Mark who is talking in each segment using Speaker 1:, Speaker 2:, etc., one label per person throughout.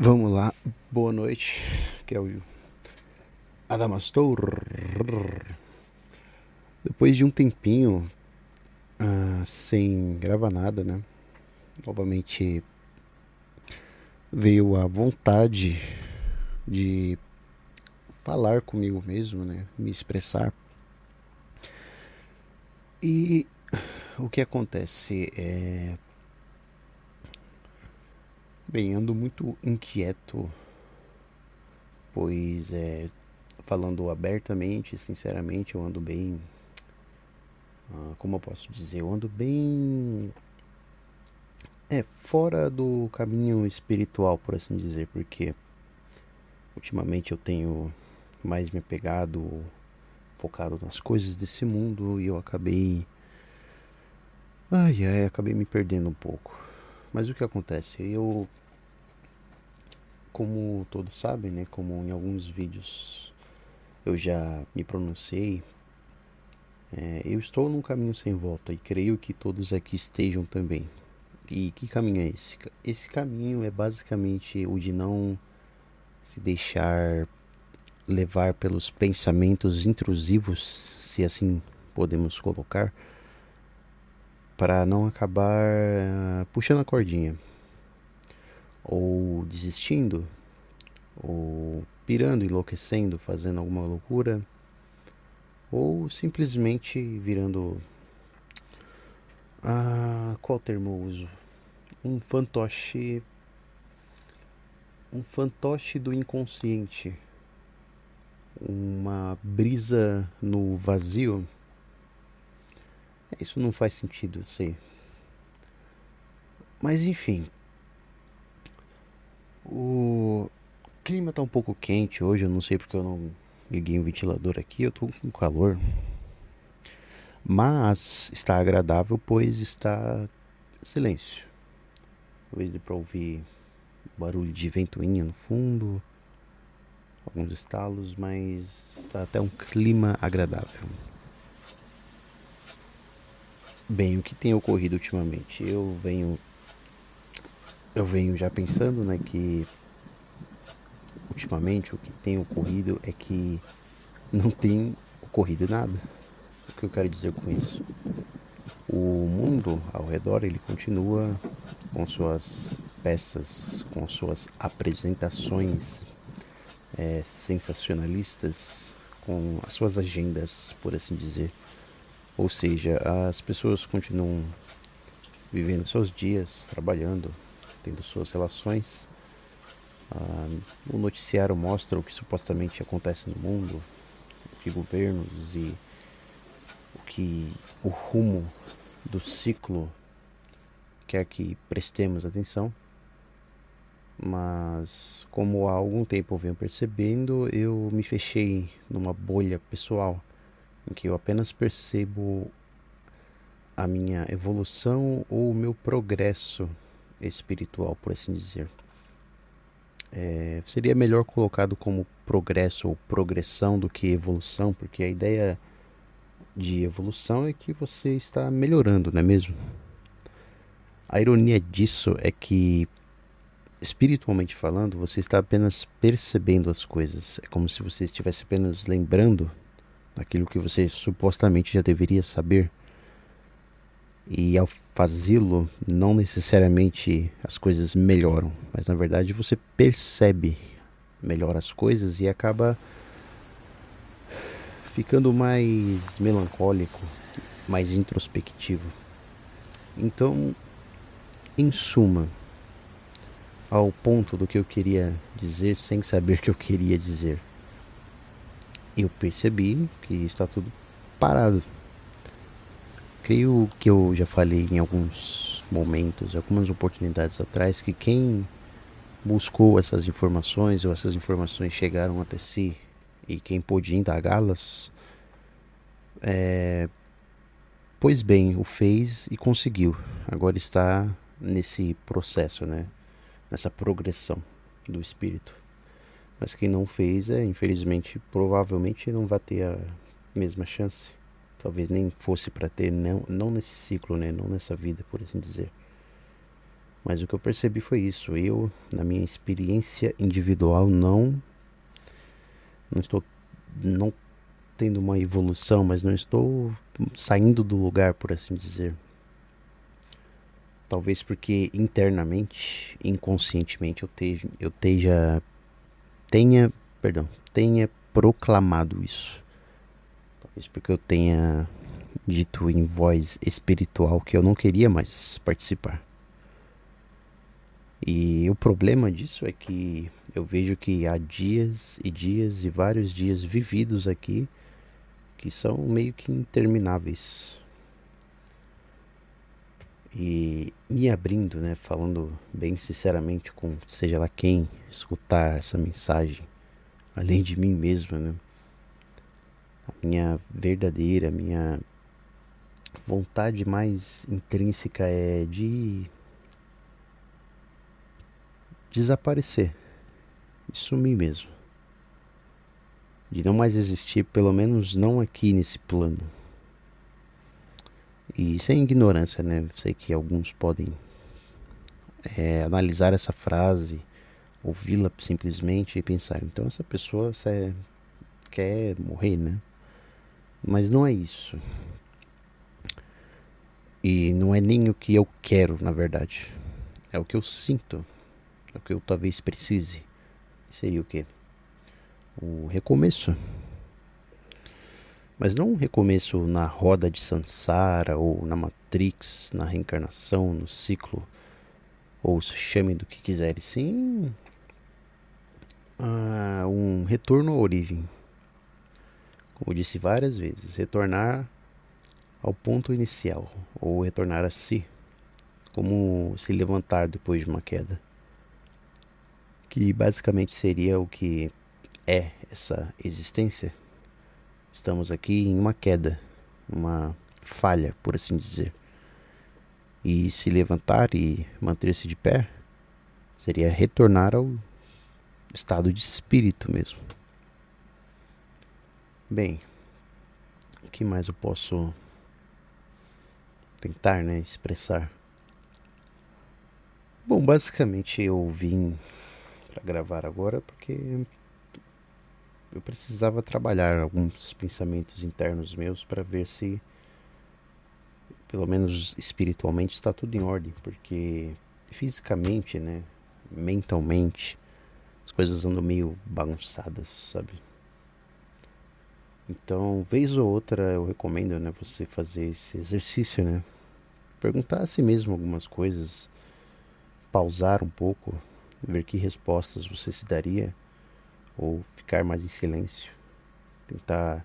Speaker 1: Vamos lá, boa noite, que é o Adamastor. Depois de um tempinho sem gravar nada, né? Novamente veio a vontade de falar comigo mesmo, né? Me expressar. E o que acontece é. Bem, ando muito inquieto, pois falando abertamente, sinceramente, eu ando bem. Como eu posso dizer? Eu ando bem fora do caminho espiritual, por assim dizer, porque ultimamente eu tenho mais me apegado, focado nas coisas desse mundo e eu acabei me perdendo um pouco. Mas o que acontece? Como todos sabem, né, como em alguns vídeos eu já me pronunciei, eu estou num caminho sem volta e creio que todos aqui estejam também. E que caminho é esse? Esse caminho é basicamente o de não se deixar levar pelos pensamentos intrusivos, se assim podemos colocar, para não acabar puxando a cordinha, ou desistindo, ou pirando, enlouquecendo, fazendo alguma loucura, ou simplesmente virando. Qual termo eu uso? Um fantoche. Um fantoche do inconsciente. Uma brisa no vazio. Isso não faz sentido, eu sei. Mas enfim, o clima tá um pouco quente hoje, eu não sei porque eu não liguei o ventilador aqui, eu tô com calor. Mas está agradável, pois está silêncio. Talvez dê pra ouvir barulho de ventoinha no fundo, alguns estalos, mas está até um clima agradável. Bem, o que tem ocorrido ultimamente? Eu venho já pensando, né, que ultimamente o que tem ocorrido é que não tem ocorrido nada. O que eu quero dizer com isso? O mundo ao redor ele continua com suas peças, com suas apresentações sensacionalistas, com as suas agendas, por assim dizer. Ou seja, as pessoas continuam vivendo seus dias, trabalhando, tendo suas relações. O noticiário mostra o que supostamente acontece no mundo, o que governos e o rumo do ciclo quer que prestemos atenção, mas como há algum tempo eu venho percebendo, eu me fechei numa bolha pessoal, em que eu apenas percebo a minha evolução ou o meu progresso espiritual, por assim dizer. Seria melhor colocado como progresso ou progressão do que evolução, porque a ideia de evolução é que você está melhorando, não é mesmo? A ironia disso é que, espiritualmente falando, você está apenas percebendo as coisas. É como se você estivesse apenas lembrando daquilo que você supostamente já deveria saber. E ao fazê-lo, não necessariamente as coisas melhoram, mas na verdade você percebe melhor as coisas e acaba ficando mais melancólico, mais introspectivo. Então, em suma, ao ponto do que eu queria dizer sem saber o que eu queria dizer, eu percebi que está tudo parado. Creio que eu já falei em alguns momentos, algumas oportunidades atrás, que quem buscou essas informações ou essas informações chegaram até si e quem pôde indagá-las, pois bem, o fez e conseguiu. Agora está nesse processo, né? Nessa progressão do espírito. Mas quem não fez, infelizmente, provavelmente não vai ter a mesma chance. Talvez nem fosse para ter, não nesse ciclo, né? Não nessa vida, por assim dizer. Mas o que eu percebi foi isso. Eu, na minha experiência individual, não estou não tendo uma evolução, mas não estou saindo do lugar, por assim dizer. Talvez porque internamente, inconscientemente, tenha, perdão, tenha proclamado isso. Talvez porque eu tenha dito em voz espiritual que eu não queria mais participar. E o problema disso é que eu vejo que há dias e dias e vários dias vividos aqui que são meio que intermináveis. E me abrindo, né, falando bem sinceramente com seja lá quem escutar essa mensagem, além de mim mesmo, né, a minha verdadeira, minha vontade mais intrínseca é de desaparecer, de sumir mesmo, de não mais existir, pelo menos não aqui nesse plano. E sem ignorância, né? Eu sei que alguns podem analisar essa frase, ouvi-la simplesmente e pensar, então essa pessoa quer morrer, né? Mas não é isso. E não é nem o que eu quero, na verdade. É o que eu sinto. É o que eu talvez precise. Seria o quê? O recomeço. Mas não um recomeço na roda de Sansara, ou na Matrix, na reencarnação, no ciclo, ou se chame do que quiser, e sim um retorno à origem. Como disse várias vezes, retornar ao ponto inicial, ou retornar a si, como se levantar depois de uma queda. Que basicamente seria o que é essa existência. Estamos aqui em uma queda, uma falha, por assim dizer. E se levantar e manter-se de pé seria retornar ao estado de espírito mesmo. Bem, o que mais eu posso tentar, né, expressar? Bom, basicamente eu vim para gravar agora porque eu precisava trabalhar alguns pensamentos internos meus para ver se, pelo menos espiritualmente, está tudo em ordem, porque fisicamente, né, mentalmente, as coisas andam meio bagunçadas, sabe? Então, vez ou outra, eu recomendo, né, você fazer esse exercício, né? Perguntar a si mesmo algumas coisas, pausar um pouco, ver que respostas você se daria, ou ficar mais em silêncio, tentar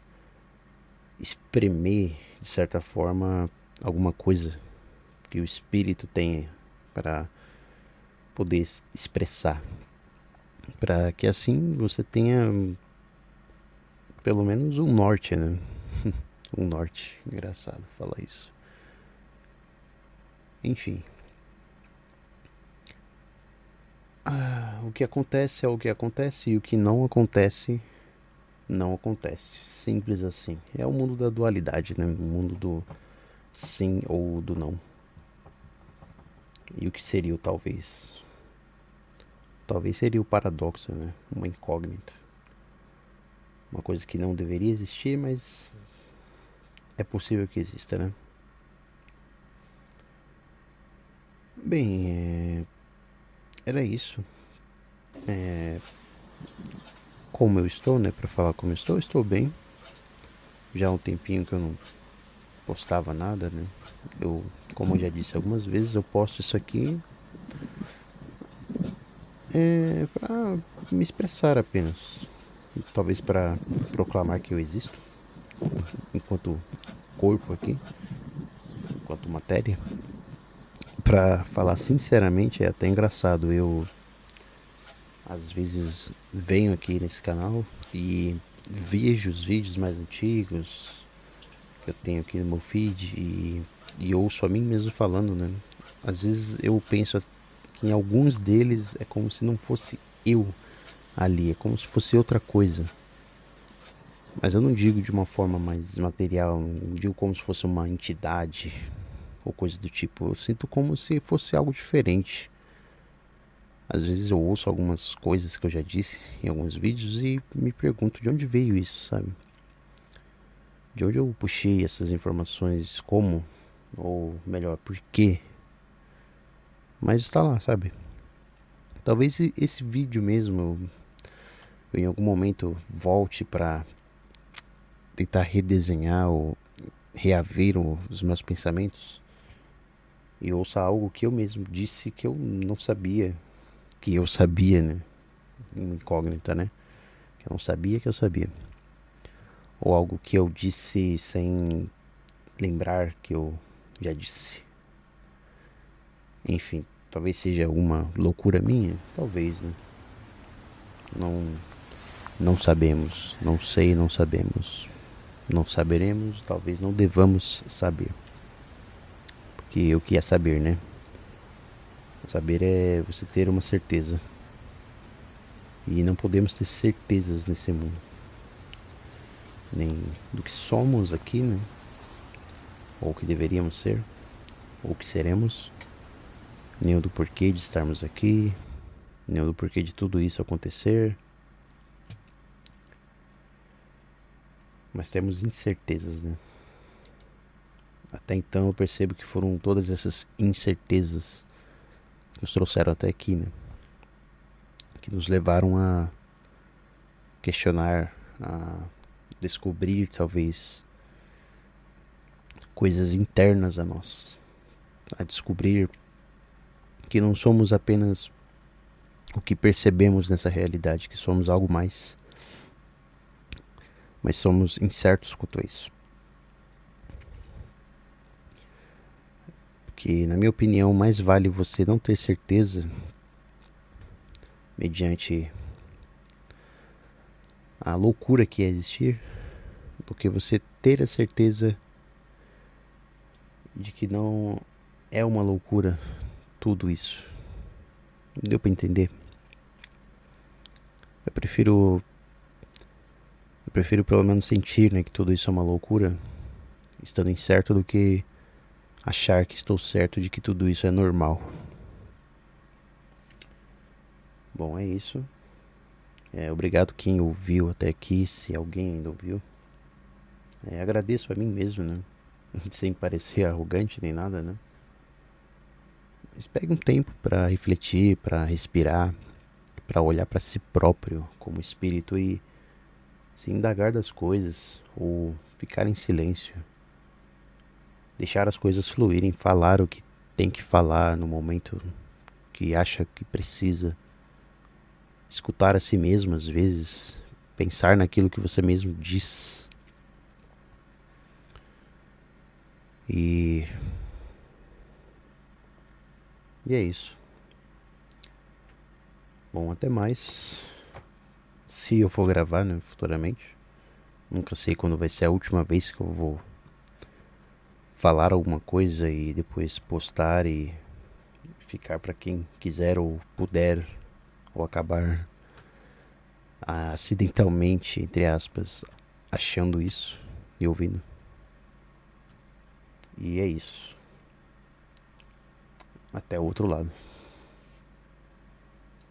Speaker 1: espremer, de certa forma, alguma coisa que o espírito tenha para poder expressar, para que assim você tenha pelo menos um norte, né? Um norte, engraçado falar isso. Enfim, o que acontece é o que acontece e o que não acontece não acontece, simples assim. É o mundo da dualidade, né? O mundo do sim ou do não. E o que seria o talvez? Talvez seria o paradoxo, né? Uma incógnita. Uma coisa que não deveria existir, mas é possível que exista, né? Bem, era isso. É, como eu estou, né? Pra falar como eu estou bem. Já há um tempinho que eu não postava nada, né? Eu, como eu já disse algumas vezes, eu posto isso aqui pra me expressar apenas. Talvez para proclamar que eu existo enquanto corpo aqui, enquanto matéria. Pra falar sinceramente, é até engraçado. Eu às vezes venho aqui nesse canal e vejo os vídeos mais antigos que eu tenho aqui no meu feed e ouço a mim mesmo falando, né? Às vezes eu penso que em alguns deles é como se não fosse eu ali, é como se fosse outra coisa. Mas eu não digo de uma forma mais material, não digo como se fosse uma entidade ou coisa do tipo. Eu sinto como se fosse algo diferente. Às vezes eu ouço algumas coisas que eu já disse em alguns vídeos e me pergunto de onde veio isso, sabe? De onde eu puxei essas informações, como, ou melhor, por quê. Mas está lá, sabe? Talvez esse vídeo mesmo eu em algum momento volte pra tentar redesenhar ou reaver os meus pensamentos e ouça algo que eu mesmo disse que eu não sabia que eu sabia, né? Incógnita, né? Que eu não sabia que eu sabia. Ou algo que eu disse sem lembrar que eu já disse. Enfim, talvez seja alguma loucura minha, talvez, né? Não, não sabemos, não sei, não sabemos. Não saberemos, talvez não devamos saber. Porque o que é saber, né? Saber é você ter uma certeza. E não podemos ter certezas nesse mundo. Nem do que somos aqui, né? Ou o que deveríamos ser, ou o que seremos. Nem do porquê de estarmos aqui, nem do porquê de tudo isso acontecer. Mas temos incertezas, né? Até então eu percebo que foram todas essas incertezas que nos trouxeram até aqui, né? Que nos levaram a questionar, a descobrir talvez coisas internas a nós, a descobrir que não somos apenas o que percebemos nessa realidade, que somos algo mais, mas somos incertos quanto a isso. Porque, na minha opinião, mais vale você não ter certeza mediante a loucura que é existir, do que você ter a certeza de que não é uma loucura tudo isso. Deu pra entender? Eu prefiro pelo menos sentir, né, que tudo isso é uma loucura, estando incerto, do que achar que estou certo de que tudo isso é normal. Bom, é isso. Obrigado quem ouviu até aqui, se alguém ainda ouviu. Agradeço a mim mesmo, né? Sem parecer arrogante nem nada, né? Mas pegue um tempo para refletir, para respirar, para olhar para si próprio como espírito e se indagar das coisas ou ficar em silêncio. Deixar as coisas fluírem, falar o que tem que falar no momento que acha que precisa. Escutar a si mesmo às vezes, pensar naquilo que você mesmo diz. E é isso. Bom, até mais. Se eu for gravar, né, futuramente. Nunca sei quando vai ser a última vez que eu vou falar alguma coisa e depois postar e ficar para quem quiser ou puder, ou acabar acidentalmente, entre aspas, achando isso e ouvindo. E é isso. Até o outro lado.